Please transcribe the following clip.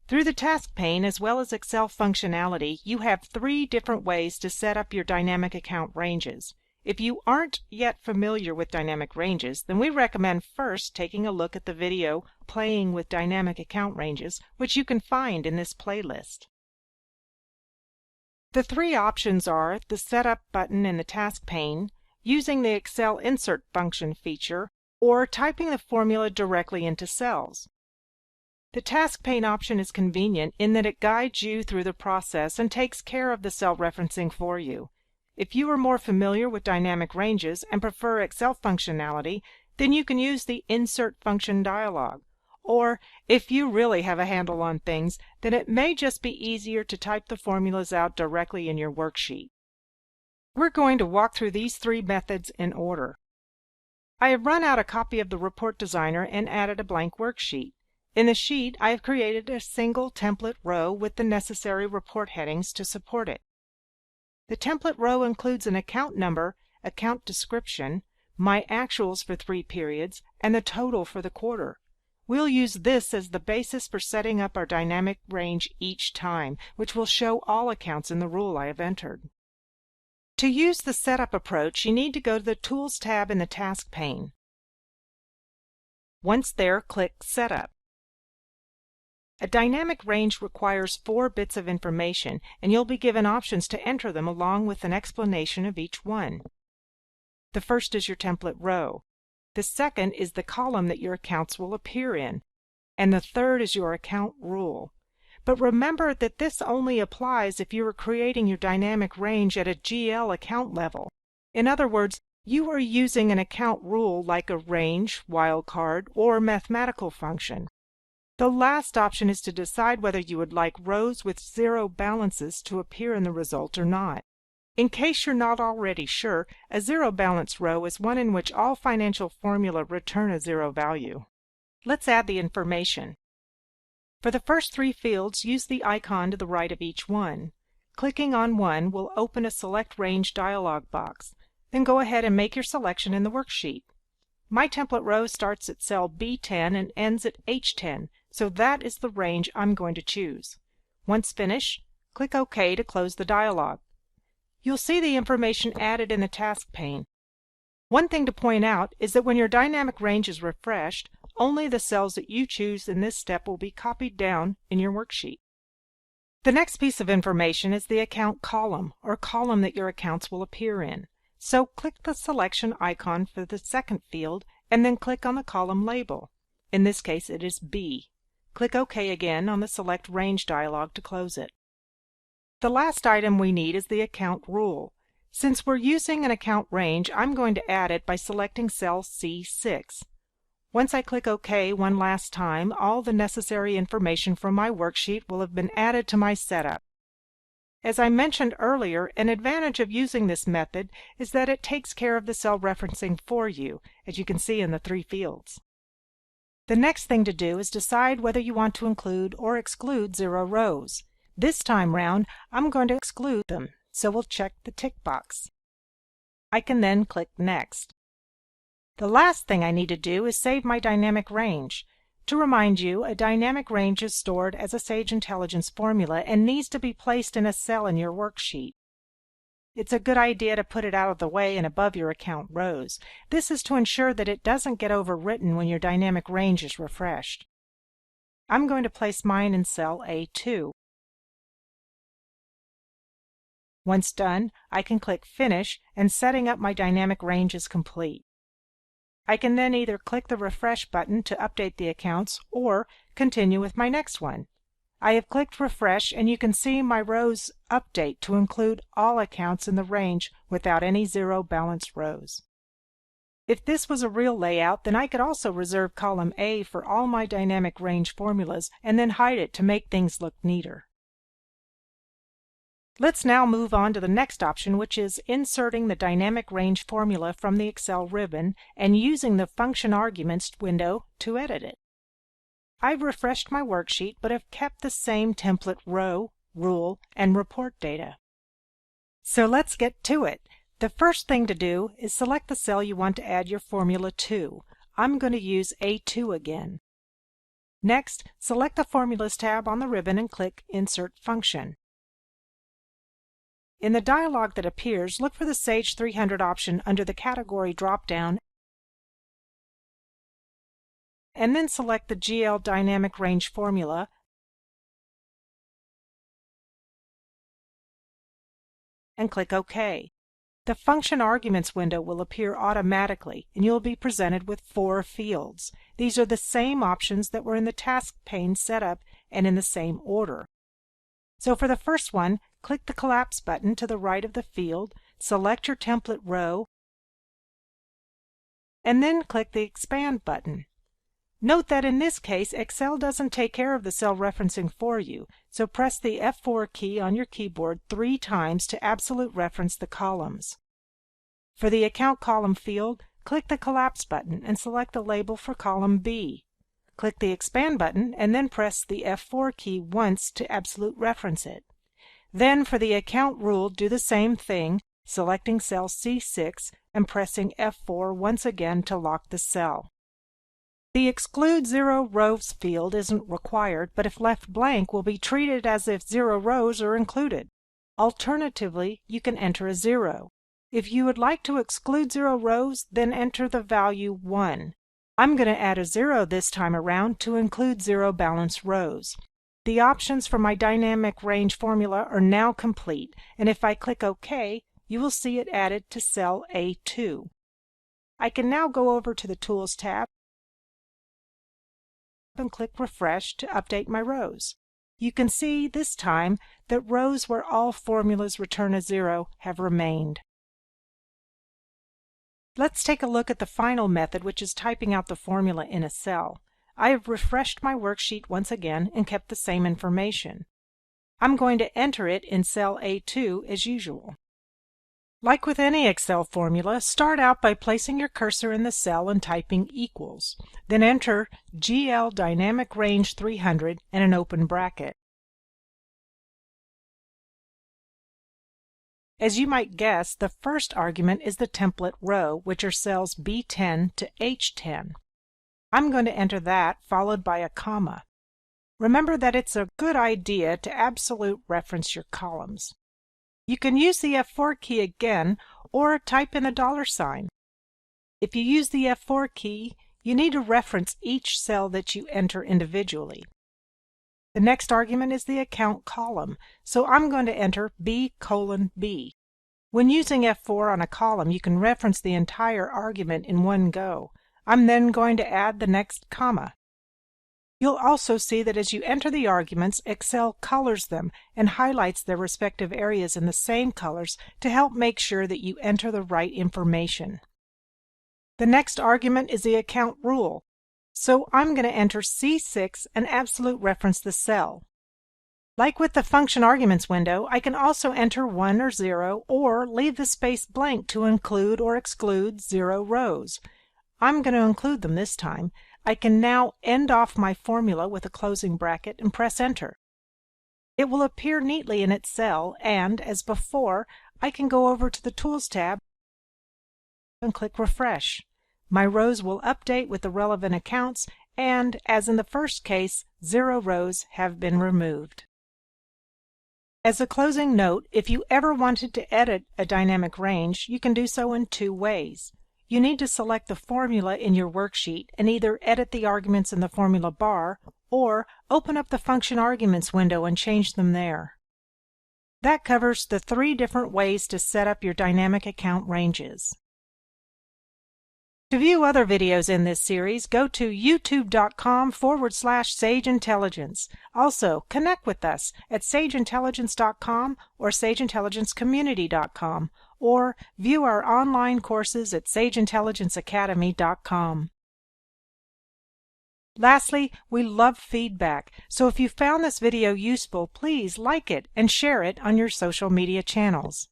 Through the task pane as well as Excel functionality, you have 3 different ways to set up your dynamic account ranges. If you aren't yet familiar with dynamic ranges, then we recommend first taking a look at the video Playing with Dynamic Account Ranges, which you can find in this playlist. The 3 options are the Setup button in the task pane, using the Excel Insert function feature, or typing the formula directly into cells. The task pane option is convenient in that it guides you through the process and takes care of the cell referencing for you. If you are more familiar with dynamic ranges and prefer Excel functionality, then you can use the Insert function dialog. Or, if you really have a handle on things, then it may just be easier to type the formulas out directly in your worksheet. We're going to walk through these 3 methods in order. I have run out a copy of the Report Designer and added a blank worksheet. In the sheet, I have created a single template row with the necessary report headings to support it. The template row includes an account number, account description, my actuals for 3 periods, and the total for the quarter. We'll use this as the basis for setting up our dynamic range each time, which will show all accounts in the rule I have entered. To use the setup approach, you need to go to the Tools tab in the task pane. Once there, click Setup. A dynamic range requires 4 bits of information, and you'll be given options to enter them along with an explanation of each one. The first is your template row. The second is the column that your accounts will appear in. And the third is your account rule. But remember that this only applies if you are creating your dynamic range at a GL account level. In other words, you are using an account rule like a range, wildcard, or mathematical function. The last option is to decide whether you would like rows with 0 balances to appear in the result or not. In case you're not already sure, a 0 balance row is one in which all financial formula return a 0 value. Let's add the information. For the first 3 fields, use the icon to the right of each one. Clicking on one will open a Select Range dialog box. Then go ahead and make your selection in the worksheet. My template row starts at cell B10 and ends at H10, so that is the range I'm going to choose. Once finished, click OK to close the dialog. You'll see the information added in the task pane. One thing to point out is that when your dynamic range is refreshed, only the cells that you choose in this step will be copied down in your worksheet. The next piece of information is the account column, or column that your accounts will appear in. So click the selection icon for the second field and then click on the column label. In this case it is B. Click OK again on the Select Range dialog to close it. The last item we need is the account rule. Since we're using an account range, I'm going to add it by selecting cell C6. Once I click OK one last time, all the necessary information from my worksheet will have been added to my setup. As I mentioned earlier, an advantage of using this method is that it takes care of the cell referencing for you, as you can see in the 3 fields. The next thing to do is decide whether you want to include or exclude 0 rows. This time round, I'm going to exclude them, so we'll check the tick box. I can then click Next. The last thing I need to do is save my dynamic range. To remind you, a dynamic range is stored as a Sage Intelligence formula and needs to be placed in a cell in your worksheet. It's a good idea to put it out of the way and above your account rows. This is to ensure that it doesn't get overwritten when your dynamic range is refreshed. I'm going to place mine in cell A2. Once done, I can click Finish and setting up my dynamic range is complete. I can then either click the Refresh button to update the accounts or continue with my next one. I have clicked Refresh and you can see my rows update to include all accounts in the range without any 0 balance rows. If this was a real layout, then I could also reserve column A for all my dynamic range formulas and then hide it to make things look neater. Let's now move on to the next option, which is inserting the dynamic range formula from the Excel ribbon and using the function arguments window to edit it. I've refreshed my worksheet but have kept the same template row, rule, and report data. So let's get to it. The first thing to do is select the cell you want to add your formula to. I'm going to use A2 again. Next, select the Formulas tab on the ribbon and click Insert Function. In the dialog that appears, look for the Sage 300 option under the Category drop-down and then select the GL Dynamic Range formula and click OK. The Function Arguments window will appear automatically and you'll be presented with 4 fields. These are the same options that were in the task pane setup and in the same order. So for the first one, click the Collapse button to the right of the field, select your template row, and then click the Expand button. Note that in this case, Excel doesn't take care of the cell referencing for you, so press the F4 key on your keyboard 3 times to absolute reference the columns. For the Account column field, click the Collapse button and select the label for column B. Click the Expand button and then press the F4 key once to absolute reference it. Then for the Account rule, do the same thing, selecting cell C6 and pressing F4 once again to lock the cell. The Exclude 0 Rows field isn't required, but if left blank will be treated as if 0 rows are included. Alternatively, you can enter a 0. If you would like to exclude 0 rows, then enter the value 1. I'm going to add a 0 this time around to include 0 balanced rows. The options for my dynamic range formula are now complete, and if I click OK, you will see it added to cell A2. I can now go over to the Tools tab and click Refresh to update my rows. You can see this time that rows where all formulas return a 0 have remained. Let's take a look at the final method, which is typing out the formula in a cell. I have refreshed my worksheet once again and kept the same information. I'm going to enter it in cell A2 as usual. Like with any Excel formula, start out by placing your cursor in the cell and typing equals. Then enter GL Dynamic Range 300 and an open bracket. As you might guess, the first argument is the template row, which are cells B10 to H10. I'm going to enter that, followed by a comma. Remember that it's a good idea to absolute reference your columns. You can use the F4 key again or type in a $sign. If you use the F4 key, you need to reference each cell that you enter individually. The next argument is the Account column, so I'm going to enter B:B. When using F4 on a column, you can reference the entire argument in one go. I'm then going to add the next comma. You'll also see that as you enter the arguments, Excel colors them and highlights their respective areas in the same colors to help make sure that you enter the right information. The next argument is the Account rule, so I'm going to enter C6 and absolute reference the cell. Like with the Function Arguments window, I can also enter 1 or 0 or leave the space blank to include or exclude 0 rows. I'm going to include them this time. I can now end off my formula with a closing bracket and press Enter. It will appear neatly in its cell and, as before, I can go over to the Tools tab and click Refresh. My rows will update with the relevant accounts and, as in the first case, 0 rows have been removed. As a closing note, if you ever wanted to edit a dynamic range, you can do so in 2 ways. You need to select the formula in your worksheet and either edit the arguments in the formula bar or open up the Function Arguments window and change them there. That covers the 3 different ways to set up your dynamic account ranges. To view other videos in this series, go to youtube.com/Sage Intelligence. Also, connect with us at sageintelligence.com or sageintelligencecommunity.com, or view our online courses at sageintelligenceacademy.com. Lastly, we love feedback, so if you found this video useful, please like it and share it on your social media channels.